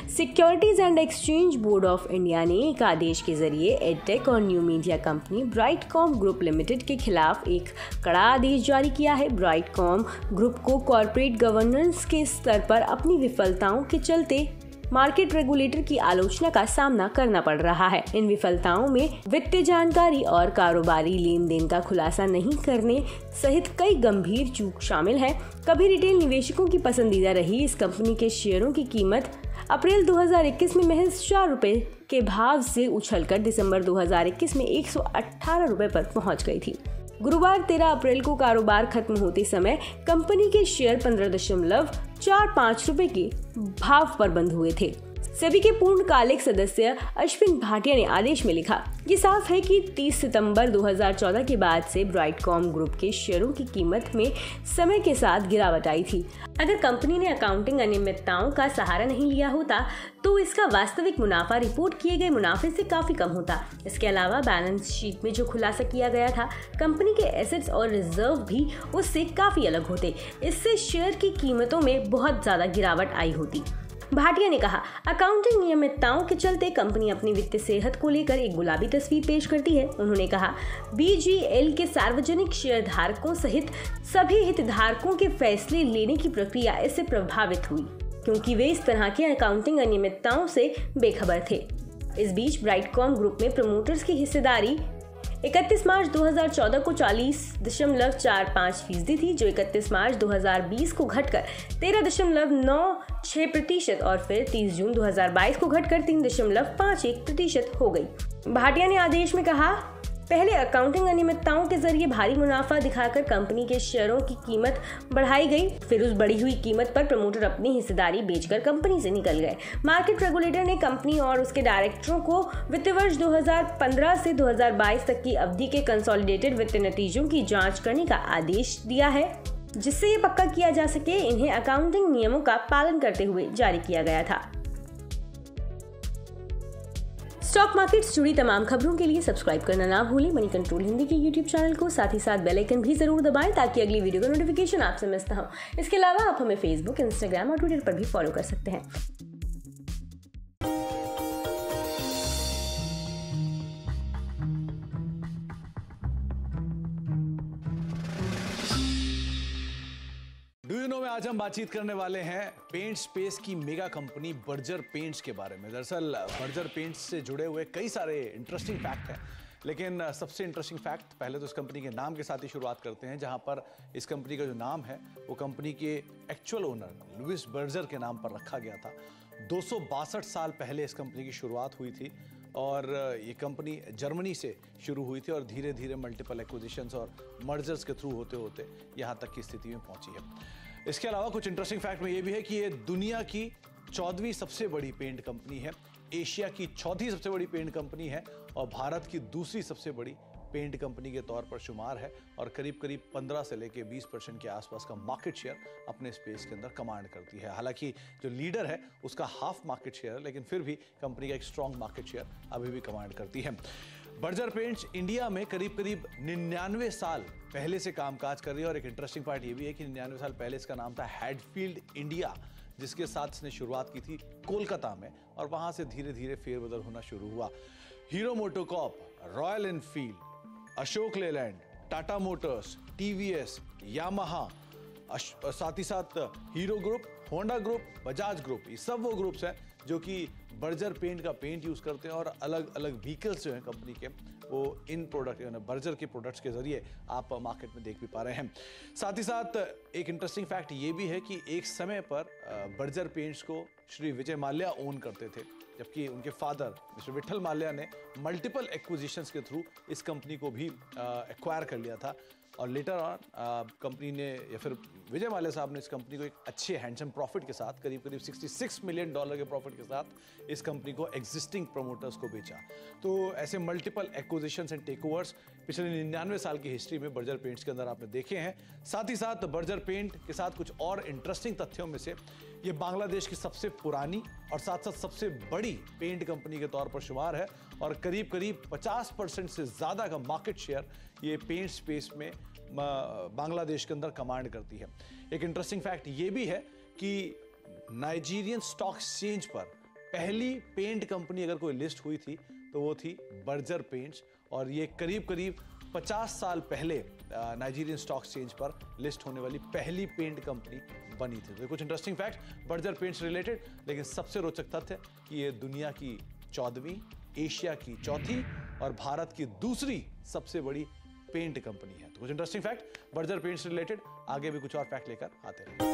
Securities and exchange board of India ने एक आदेश के जरिए एडटेक और new media company Brightcom group limited के खिलाफ एक कड़ा आदेश जारी किया है। ब्राइटकॉम ग्रुप को कॉर्पोरेट गवर्नेंस के स्तर पर अपनी विफलताओं के चलते मार्केट रेगुलेटर की आलोचना का सामना करना पड़ रहा है। इन विफलताओं में वित्तीय जानकारी और कारोबारी लेन देन का खुलासा नहीं करने सहित कई गंभीर चूक शामिल है। कभी रिटेल निवेशकों की पसंदीदा रही इस कंपनी के शेयरों की कीमत अप्रैल 2021 में महज 4 रुपए के भाव से उछलकर दिसंबर 2021 में 118 रुपए पर पहुंच गई थी। गुरुवार 13 अप्रैल को कारोबार खत्म होते समय कंपनी के शेयर 15.45 रुपए के भाव पर बंद हुए थे। सेबी के पूर्णकालिक सदस्य अश्विन भाटिया ने आदेश में लिखा, ये साफ है कि 30 सितंबर 2014 के बाद से ब्राइटकॉम ग्रुप के शेयरों की कीमत में समय के साथ गिरावट आई थी। अगर कंपनी ने अकाउंटिंग अनियमितताओं का सहारा नहीं लिया होता तो इसका वास्तविक मुनाफा रिपोर्ट किए गए मुनाफे से काफी कम होता। इसके अलावा बैलेंस शीट में जो खुलासा किया गया था, कंपनी के एसेट्स और रिजर्व भी उससे काफी अलग होते। इससे शेयर की कीमतों में बहुत ज्यादा गिरावट आई होती। भाटिया ने कहा, अकाउंटिंग नियमितताओं के चलते कंपनी अपनी वित्तीय सेहत को लेकर एक गुलाबी तस्वीर पेश करती है। उन्होंने कहा, बीजीएल के सार्वजनिक शेयर धारकों सहित सभी हितधारकों के फैसले लेने की प्रक्रिया इससे प्रभावित हुई, क्योंकि वे इस तरह के अकाउंटिंग अनियमितताओं से बेखबर थे। इस बीच ब्राइटकॉम ग्रुप में प्रमोटर्स की हिस्सेदारी 31 मार्च 2014 को 40.45% थी, जो 31 मार्च 2020 को घटकर 13.96% और फिर 30 जून 2022 को घटकर 3.51% हो गई। भाटिया ने आदेश में कहा, पहले अकाउंटिंग अनियमितताओं के जरिए भारी मुनाफा दिखाकर कंपनी के शेयरों की कीमत बढ़ाई गई। फिर उस बढ़ी हुई कीमत पर प्रमोटर अपनी हिस्सेदारी बेचकर कंपनी से निकल गए। मार्केट रेगुलेटर ने कंपनी और उसके डायरेक्टरों को वित्तीय वर्ष 2015 से 2022 तक की अवधि के कंसोलिडेटेड वित्तीय नतीजों की जांच करने का आदेश दिया है, जिससे ये पक्का किया जा सके इन्हें अकाउंटिंग नियमों का पालन करते हुए जारी किया गया था। स्टॉक मार्केट से जुड़ी तमाम खबरों के लिए सब्सक्राइब करना ना भूलें मनी कंट्रोल हिंदी के यूट्यूब चैनल को। साथ ही साथ बेल आइकन भी जरूर दबाएं ताकि अगली वीडियो का नोटिफिकेशन आपसे मिस ना हो। इसके अलावा आप हमें फेसबुक, इंस्टाग्राम और ट्विटर पर भी फॉलो कर सकते हैं। में आज हम बातचीत करने वाले हैं पेंट स्पेस की मेगा कंपनी बर्जर पेंट्स के बारे में। दरअसल बर्जर पेंट्स से जुड़े हुए कई सारे इंटरेस्टिंग फैक्ट हैं, लेकिन सबसे इंटरेस्टिंग फैक्ट पहले तो इस कंपनी के नाम के साथ ही शुरुआत करते हैं, जहां पर इस कंपनी का जो नाम है वो कंपनी के एक्चुअल ओनर लुइस बर्जर के नाम पर रखा गया था। 262 साल पहले इस कंपनी की शुरुआत हुई थी और ये कंपनी जर्मनी से शुरू हुई थी और धीरे धीरे मल्टीपल एक्विजिशंस और मर्जर्स के थ्रू होते होते यहाँ तक की स्थिति में पहुंची है। इसके अलावा कुछ इंटरेस्टिंग फैक्ट में ये भी है कि ये दुनिया की 14वीं सबसे बड़ी पेंट कंपनी है, एशिया की 4थी सबसे बड़ी पेंट कंपनी है और भारत की दूसरी सबसे बड़ी पेंट कंपनी के तौर पर शुमार है और करीब करीब 15 से लेकर 20% के आसपास का मार्केट शेयर अपने स्पेस के अंदर कमांड करती है। हालांकि जो लीडर है उसका हाफ मार्केट शेयर है, लेकिन फिर भी कंपनी का एक स्ट्रॉन्ग मार्केट शेयर अभी भी कमांड करती है। बर्जर पेंट्स इंडिया में करीब करीब 99 साल पहले से कामकाज कर रही है और एक इंटरेस्टिंग पार्ट ये भी है कि 99 साल पहले इसका नाम था हैडफील्ड इंडिया, जिसके साथ इसने शुरुआत की थी कोलकाता में और वहां से धीरे धीरे फेरबदल होना शुरू हुआ। Hero MotoCorp, royal Enfield, Ashok Leyland, Tata Motors, TVS, Yamaha, साथ ही साथ hero group, Honda group, Bajaj group, ये सब वो ग्रुप्स हैं जो कि बर्जर पेंट का पेंट यूज करते हैं और अलग अलग व्हीकल्स जो हैं कंपनी के वो इन प्रोडक्ट बर्जर के प्रोडक्ट्स के जरिए आप मार्केट में देख भी पा रहे हैं। साथ ही साथ एक इंटरेस्टिंग फैक्ट ये भी है कि एक समय पर बर्जर पेंट्स को श्री विजय माल्या ओन करते थे, जबकि उनके फादर मिस्टर विठल माल्या ने मल्टीपल एक्विजिशंस के थ्रू इस कंपनी को भी एक्वायर कर लिया था और लेटर ऑन कंपनी ने या फिर विजय माल्या साहब ने इस कंपनी को एक अच्छे हैंडसम प्रॉफिट के साथ करीब करीब $66 मिलियन के प्रॉफिट के साथ इस कंपनी को एग्जिस्टिंग प्रमोटर्स को बेचा। तो ऐसे मल्टीपल एक्विजिशंस एंड टेकओवर्स पिछले 99 साल की हिस्ट्री में बर्जर पेंट्स के अंदर आपने देखे हैं। साथ ही साथ बर्जर पेंट के साथ कुछ और इंटरेस्टिंग तथ्यों में से ये बांग्लादेश की सबसे पुरानी और साथ साथ सबसे बड़ी पेंट कंपनी के तौर पर शुमार है और करीब करीब 50% से ज़्यादा का मार्केट शेयर ये पेंट स्पेस में बांग्लादेश के अंदर कमांड करती है। एक इंटरेस्टिंग फैक्ट ये भी है कि नाइजीरियन स्टॉक एक्सचेंज पर पहली पेंट कंपनी अगर कोई लिस्ट हुई थी तो वो थी बर्जर पेंट्स, और ये करीब करीब 50 साल पहले नाइजीरियन स्टॉक एक्सचेंज पर लिस्ट होने वाली पहली पेंट कंपनी बनी थी। तो कुछ interesting fact Berger paints related, लेकिन सबसे रोचक तथ्य कि ये दुनिया की 14वीं, एशिया की 4थी और भारत की दूसरी सबसे बड़ी पेंट कंपनी है। तो कुछ interesting fact Berger paints related, आगे भी कुछ और फैक्ट लेकर आते रहेंगे।